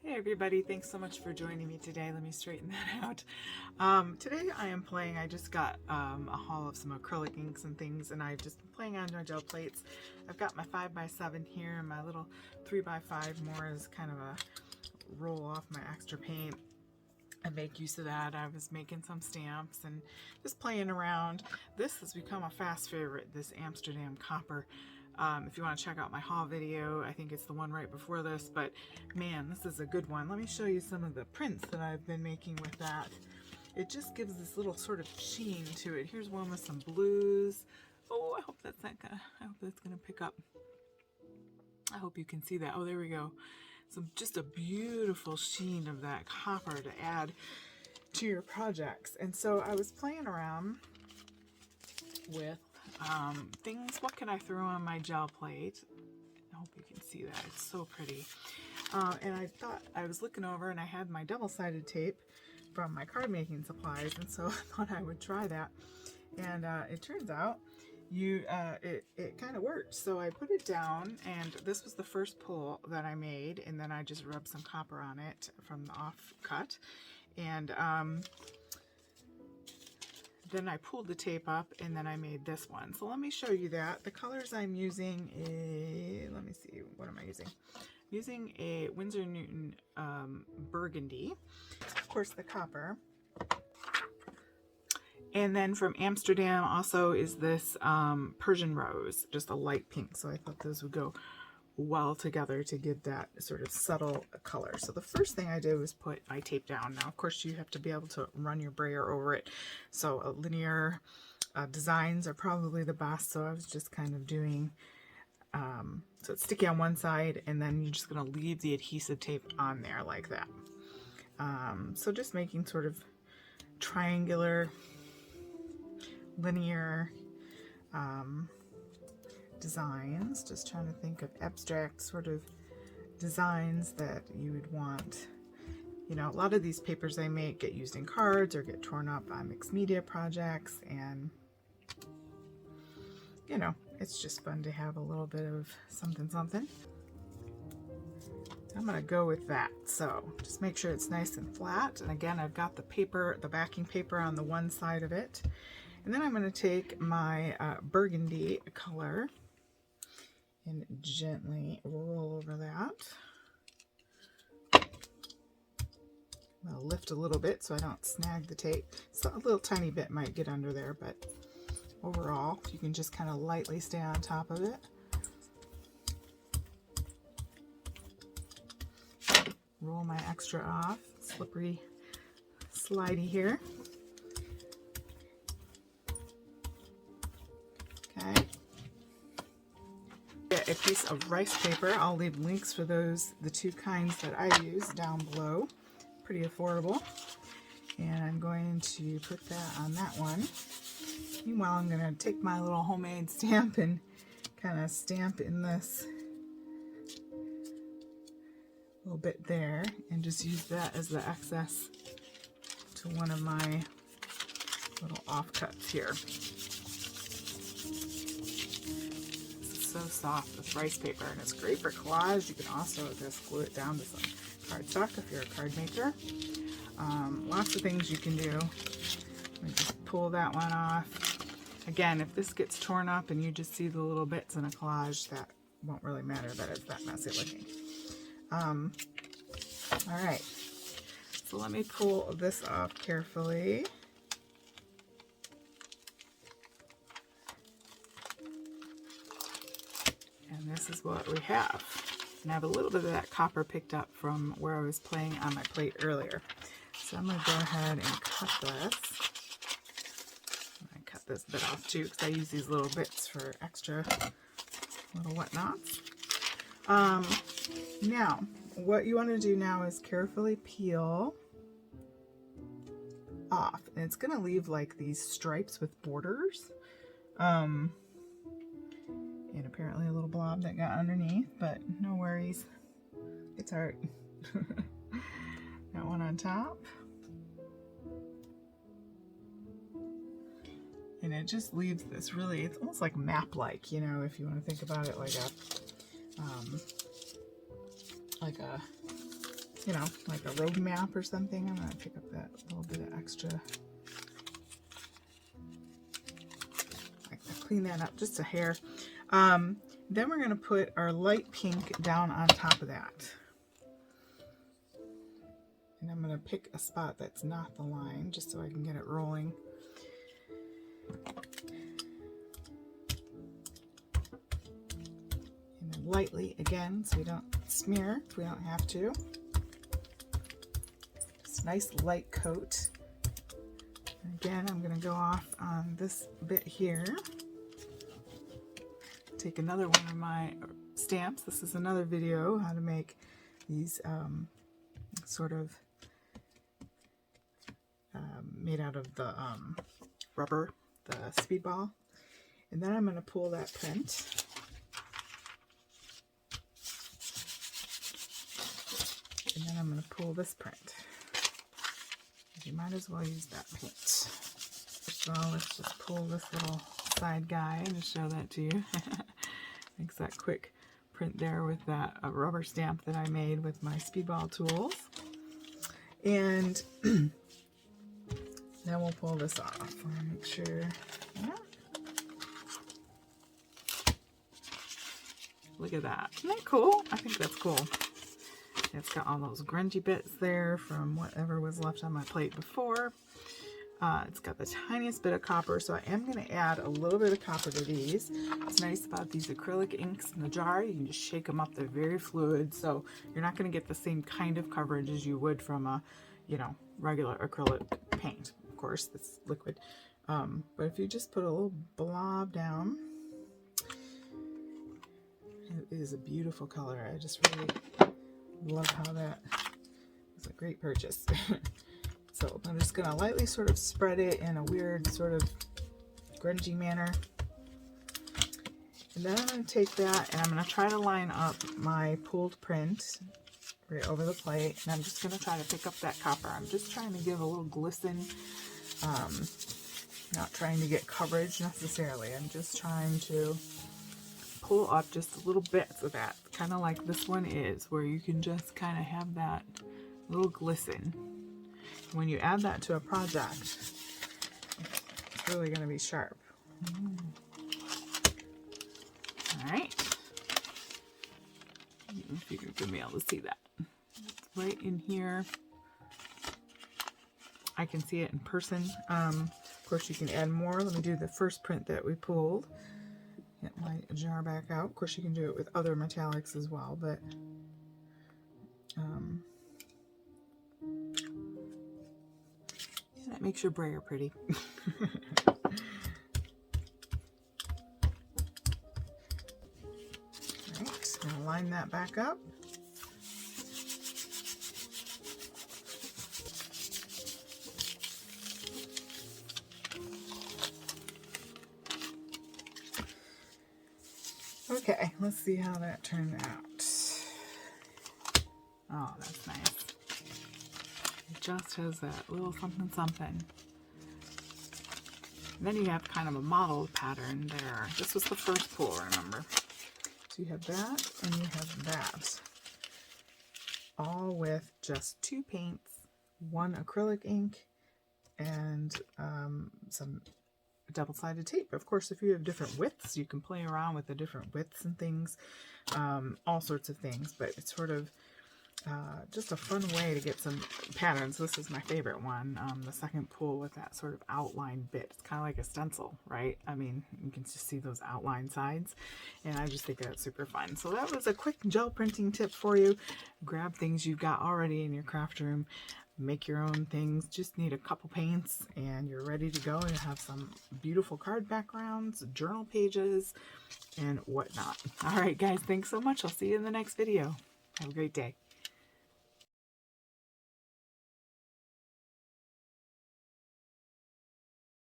Hey everybody, thanks so much for joining me today. Let me straighten that out. Today I am playing, I just got a haul of some acrylic inks and things, and I've just been playing on my gel plates. I've got my 5x7 here and my little 3x5 more as kind of a roll off my extra paint and make use of that. I was making some stamps and just playing around. This has become a fast favorite, this Amsterdam copper. If you want to check out my haul video, I think it's the one right before this, but man, this is a good one. Let me show you some of the prints that I've been making with that. It just gives this little sort of sheen to it. Here's one with some blues. Oh, I hope that's gonna pick up. I hope you can see that. Oh, there we go. Just a beautiful sheen of that copper to add to your projects. And so I was playing around with things. What can I throw on my gel plate? I hope you can see that. It's so pretty. And I thought, I was looking over and I had my double-sided tape from my card making supplies, and so I thought I would try that. And it turns out it kind of worked. So I put it down, and this was the first pull that I made, and then I just rubbed some copper on it from the off-cut. And then I pulled the tape up, and then I made this one. So let me show you that. The colors I'm using, let me see, what am I using? I'm using a Winsor Newton burgundy, of course the copper. And then from Amsterdam also is this Persian rose, just a light pink. So I thought those would go well together to give that sort of subtle color. So the first thing I did was put my tape down. Now, of course, you have to be able to run your brayer over it. So linear designs are probably the best. So I was just kind of doing, so it's sticky on one side, and then you're just going to leave the adhesive tape on there like that. So just making sort of triangular, linear designs, just trying to think of abstract sort of designs that you would want. You know, a lot of these papers I make get used in cards or get torn up on mixed media projects, and you know, it's just fun to have a little bit of something. I'm gonna go with that. So just make sure it's nice and flat. And again, I've got the paper, the backing paper on the one side of it. And then I'm going to take my burgundy color and gently roll over that. I'll lift a little bit so I don't snag the tape. So a little tiny bit might get under there, but overall you can just kind of lightly stay on top of it. Roll my extra off. Slippery, slidey here. Okay. Get a piece of rice paper. I'll leave links for those, the two kinds that I use, down below. Pretty affordable. And I'm going to put that on that one. Meanwhile, I'm going to take my little homemade stamp and kind of stamp in this little bit there, and just use that as the excess to one of my little offcuts here. So soft with rice paper, and it's great for collage. You can also just glue it down to some cardstock if you're a card maker. Lots of things you can do. Let me just pull that one off. Again, if this gets torn up and you just see the little bits in a collage, that won't really matter that it's that messy looking. All right, so let me pull this off carefully. And this is what we have. And I have a little bit of that copper picked up from where I was playing on my plate earlier. So I'm going to go ahead and cut this. I cut this bit off too, because I use these little bits for extra little whatnots. Now, what you want to do now is carefully peel off. And it's going to leave like these stripes with borders. And apparently a little blob that got underneath, but no worries. It's art. Got one on top. And it just leaves this really, it's almost like map-like, you know, if you want to think about it like a like a, you know, like a road map or something. I'm going to pick up that little bit of extra. Clean that up just a hair. Then we're going to put our light pink down on top of that. And I'm going to pick a spot that's not the line just so I can get it rolling. And then lightly again so we don't smear if we don't have to. Just a nice light coat. And again, I'm going to go off on this bit here. Take another one of my stamps. This is another video how to make these sort of made out of the rubber, the speedball. And then I'm going to pull that print. And then I'm going to pull this print. You might as well use that paint. So let's just pull this little side guy to show that to you. Makes that quick print there with that rubber stamp that I made with my speedball tools. And then we'll pull this off. I want to make sure. Yeah. Look at that. Isn't that cool? I think that's cool. It's got all those grungy bits there from whatever was left on my plate before. It's got the tiniest bit of copper, so I am going to add a little bit of copper to these. What's nice about these acrylic inks in the jar, you can just shake them up. They're very fluid, so you're not going to get the same kind of coverage as you would from a, you know, regular acrylic paint. Of course, it's liquid. But if you just put a little blob down, it is a beautiful color. I just really love how that was a great purchase. So I'm just going to lightly sort of spread it in a weird sort of grungy manner. And then I'm going to take that and I'm going to try to line up my pulled print right over the plate. And I'm just going to try to pick up that copper. I'm just trying to give a little glisten. Not trying to get coverage necessarily. I'm just trying to pull up just a little bit of that. Kind of like this one is, where you can just kind of have that little glisten. When you add that to a project, it's really going to be sharp. All right. If you can be able to see that. It's right in here. I can see it in person. Of course, you can add more. Let me do the first print that we pulled. Get my jar back out. Of course, you can do it with other metallics as well, but that makes your brayer pretty. Alright, now line that back up. Okay, let's see how that turned out. Oh, that's nice. It just has that little something something. And then you have kind of a model pattern there. This was the first pull, remember? So you have that and you have that. All with just 2 paints, 1 acrylic ink, and some double-sided tape. Of course, if you have different widths, you can play around with the different widths and things, all sorts of things, but it's sort of just a fun way to get some patterns. This is my favorite one, the second pull with that sort of outline bit. It's kind of like a stencil, right? I mean, you can just see those outline sides, and I just think that's super fun. So that was a quick gel printing tip for you. Grab things you've got already in your craft room, make your own things. Just need a couple paints and you're ready to go. You have some beautiful card backgrounds, journal pages, and whatnot. All right, guys, thanks so much. I'll see you in the next video. Have a great day.